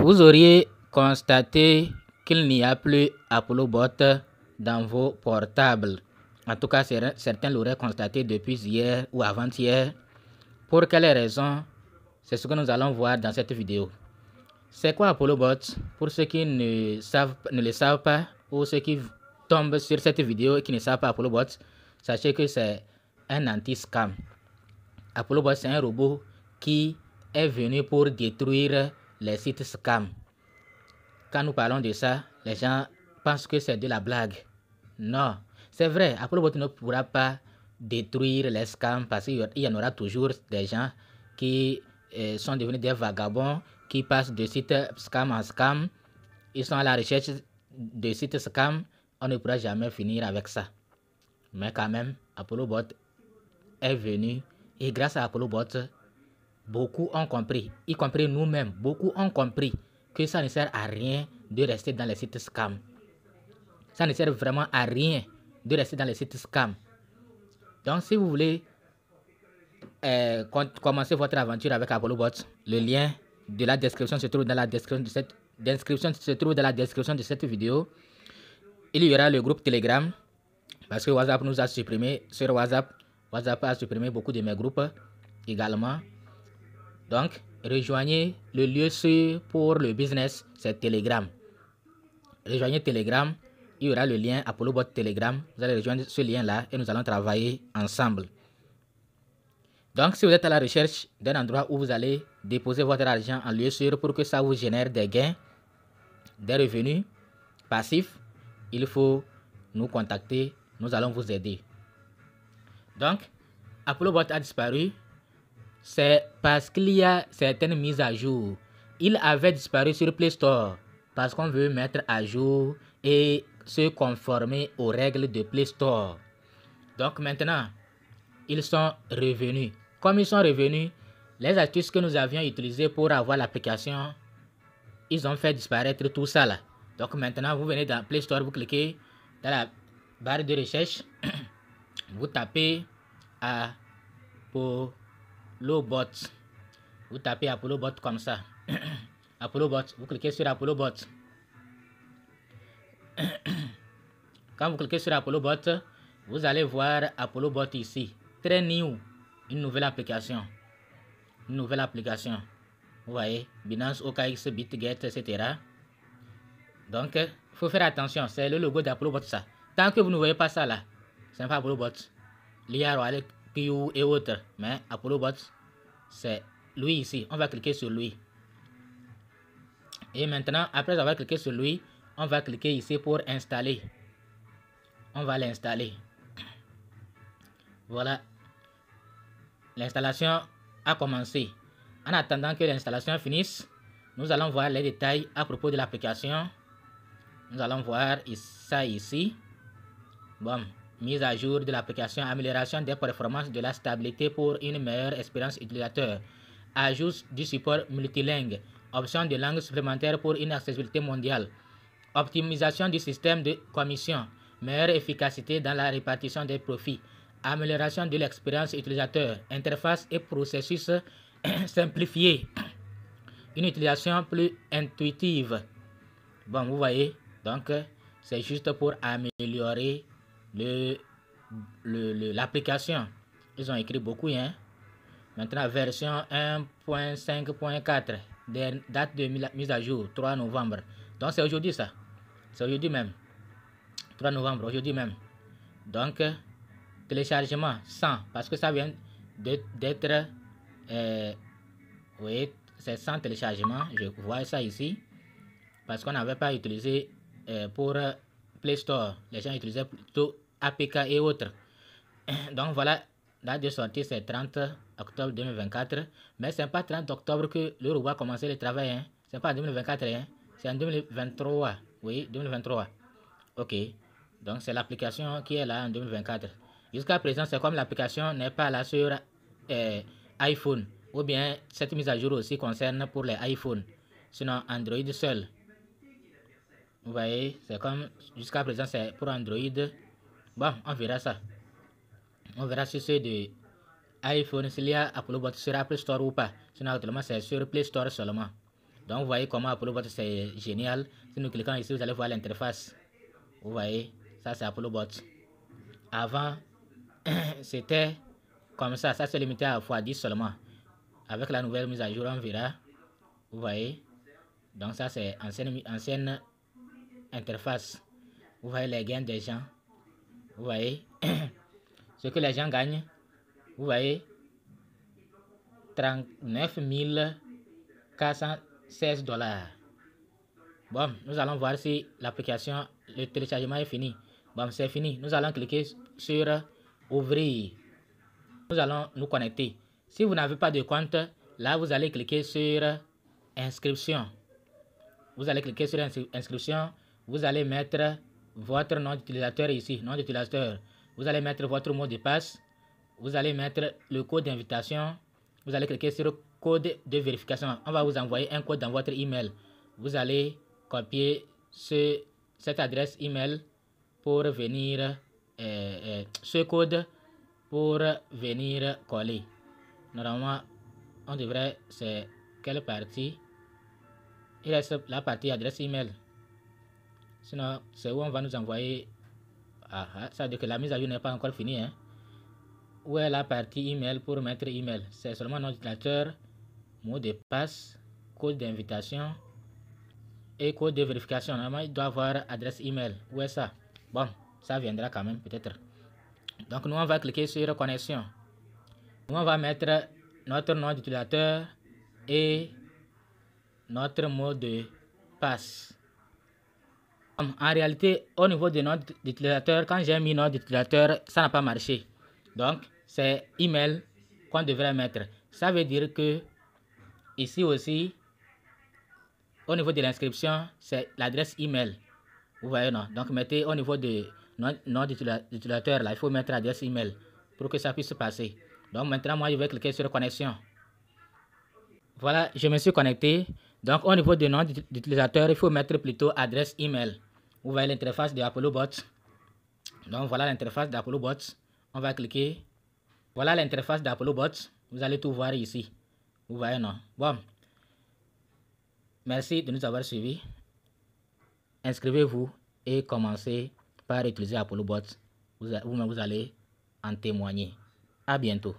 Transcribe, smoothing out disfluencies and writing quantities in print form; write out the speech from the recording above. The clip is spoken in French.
Vous auriez constaté qu'il n'y a plus ApolloBot dans vos portables. En tout cas, certains l'auraient constaté depuis hier ou avant-hier. Pour quelles raisons? C'est ce que nous allons voir dans cette vidéo. C'est quoi ApolloBot? Pour ceux qui ne le savent pas, ou ceux qui tombent sur cette vidéo et qui ne savent pas ApolloBot, sachez que c'est un anti-scam. ApolloBot, c'est un robot qui est venu pour détruire les sites scam. Quand nous parlons de ça, les gens pensent que c'est de la blague. Non, c'est vrai, ApolloBot ne pourra pas détruire les scams parce qu'il y en aura toujours des gens qui sont devenus des vagabonds, qui passent de site scam en scam. Ils sont à la recherche de sites scam. On ne pourra jamais finir avec ça. Mais quand même, ApolloBot est venu et grâce à ApolloBot, beaucoup ont compris, y compris nous-mêmes, beaucoup ont compris que ça ne sert à rien de rester dans les sites scam. Ça ne sert vraiment à rien de rester dans les sites scam. Donc, si vous voulez commencer votre aventure avec ApolloBot, le lien de la description se trouve dans la description de cette vidéo. Il y aura le groupe Telegram parce que WhatsApp nous a supprimé. Sur WhatsApp a supprimé beaucoup de mes groupes également. Donc, rejoignez le lieu sûr pour le business, c'est Telegram. Rejoignez Telegram, il y aura le lien ApolloBot Telegram. Vous allez rejoindre ce lien-là et nous allons travailler ensemble. Donc, si vous êtes à la recherche d'un endroit où vous allez déposer votre argent en lieu sûr pour que ça vous génère des gains, des revenus passifs, il faut nous contacter. Nous allons vous aider. Donc, ApolloBot a disparu. C'est parce qu'il y a certaines mises à jour. Il avait disparu sur Play Store parce qu'on veut mettre à jour et se conformer aux règles de Play Store. Donc maintenant, ils sont revenus. Comme ils sont revenus, les astuces que nous avions utilisées pour avoir l'application, ils ont fait disparaître tout ça là. Donc maintenant, vous venez dans Play Store, vous cliquez dans la barre de recherche, vous tapez ApolloBot. Vous tapez ApolloBot comme ça. ApolloBot, vous cliquez sur ApolloBot. Quand vous cliquez sur ApolloBot, vous allez voir ApolloBot ici. Très new. Une nouvelle application. Une nouvelle application. Vous voyez, Binance, OKX, BitGet, etc. Donc, il faut faire attention. C'est le logo d'ApolloBot ça. Tant que vous ne voyez pas ça là, c'est pas ApolloBot. L'IA Royal Q et autres. Mais ApolloBot, c'est lui ici. On va cliquer sur lui. Et maintenant, après avoir cliqué sur lui, on va cliquer ici pour installer. On va l'installer. Voilà. L'installation a commencé. En attendant que l'installation finisse, nous allons voir les détails à propos de l'application. Nous allons voir ça ici. Bon, mise à jour de l'application, amélioration des performances, de la stabilité pour une meilleure expérience utilisateur. Ajout du support multilingue. Option de langue supplémentaire pour une accessibilité mondiale. Optimisation du système de commission. Meilleure efficacité dans la répartition des profits. Amélioration de l'expérience utilisateur. Interface et processus simplifiés. Une utilisation plus intuitive. Bon, vous voyez, donc c'est juste pour améliorer l'application. Ils ont écrit beaucoup, hein. Maintenant, version 1.5.4, date de mise à jour, 3 novembre. Donc, c'est aujourd'hui ça. C'est aujourd'hui même. 3 novembre, aujourd'hui même. Donc, téléchargement 100, parce que ça vient d'être... oui, c'est 100 téléchargements. Je vois ça ici. Parce qu'on n'avait pas utilisé pour Play Store. Les gens utilisaient plutôt APK et autres. Donc, voilà. Date de sortie, c'est 30 octobre 2024. Mais ce n'est pas 30 octobre que le robot a commencé le travail. Hein. Ce n'est pas en 2024. Hein. C'est en 2023. Oui, 2023. OK. Donc, c'est l'application qui est là en 2024. Jusqu'à présent, c'est comme l'application n'est pas là sur iPhone. Ou bien, cette mise à jour aussi concerne pour les iPhones. Sinon, Android seul. Vous voyez, c'est comme jusqu'à présent, c'est pour Android. Bon, on verra ça. On verra si c'est de iPhone, s'il y a ApolloBot sur Apple Store ou pas. Sinon, actuellement, c'est sur Play Store seulement. Donc, vous voyez comment ApolloBot, c'est génial. Si nous cliquons ici, vous allez voir l'interface. Vous voyez, ça, c'est ApolloBot. Avant, c'était comme ça. Ça, c'est limité à x10 seulement. Avec la nouvelle mise à jour, on verra. Vous voyez. Donc, ça, c'est ancienne interface. Vous voyez les gains des gens. Vous voyez ce que les gens gagnent. Vous voyez 39 416 $. Bon, nous allons voir si l'application, le téléchargement est fini. Bon, c'est fini. Nous allons cliquer sur ouvrir. Nous allons nous connecter. Si vous n'avez pas de compte, là, vous allez cliquer sur inscription. Vous allez cliquer sur inscription. Vous allez mettre votre nom d'utilisateur ici, nom d'utilisateur. Vous allez mettre votre mot de passe. Vous allez mettre le code d'invitation. Vous allez cliquer sur code de vérification. On va vous envoyer un code dans votre email. Vous allez copier cette adresse email pour venir, ce code pour venir coller. Normalement, on devrait, c'est quelle partie? Il reste la partie adresse email. Sinon, c'est où on va nous envoyer. Ça veut dire que la mise à jour n'est pas encore finie. Hein? Où est la partie email pour mettre email? C'est seulement notre utilisateur, mot de passe, code d'invitation et code de vérification. Normalement, il doit avoir adresse email. Où est ça? Bon, ça viendra quand même peut-être. Donc, nous, on va cliquer sur connexion. Nous, on va mettre notre nom d'utilisateur et notre mot de passe. En réalité, au niveau de nom d'utilisateur, quand j'ai mis nom d'utilisateur, ça n'a pas marché. Donc, c'est email qu'on devrait mettre. Ça veut dire que ici aussi, au niveau de l'inscription, c'est l'adresse email. Vous voyez, non? Donc, mettez au niveau de nom d'utilisateur, là, il faut mettre l'adresse email pour que ça puisse passer. Donc, maintenant, moi, je vais cliquer sur connexion. Voilà, je me suis connecté. Donc, au niveau de nom d'utilisateur, il faut mettre plutôt adresse email. Vous voyez l'interface de ApolloBot. Donc, voilà l'interface d'ApolloBot. On va cliquer. Voilà l'interface d'ApolloBot. Vous allez tout voir ici. Vous voyez, non? Bon. Merci de nous avoir suivis. Inscrivez-vous et commencez par utiliser ApolloBot. Vous allez en témoigner. À bientôt.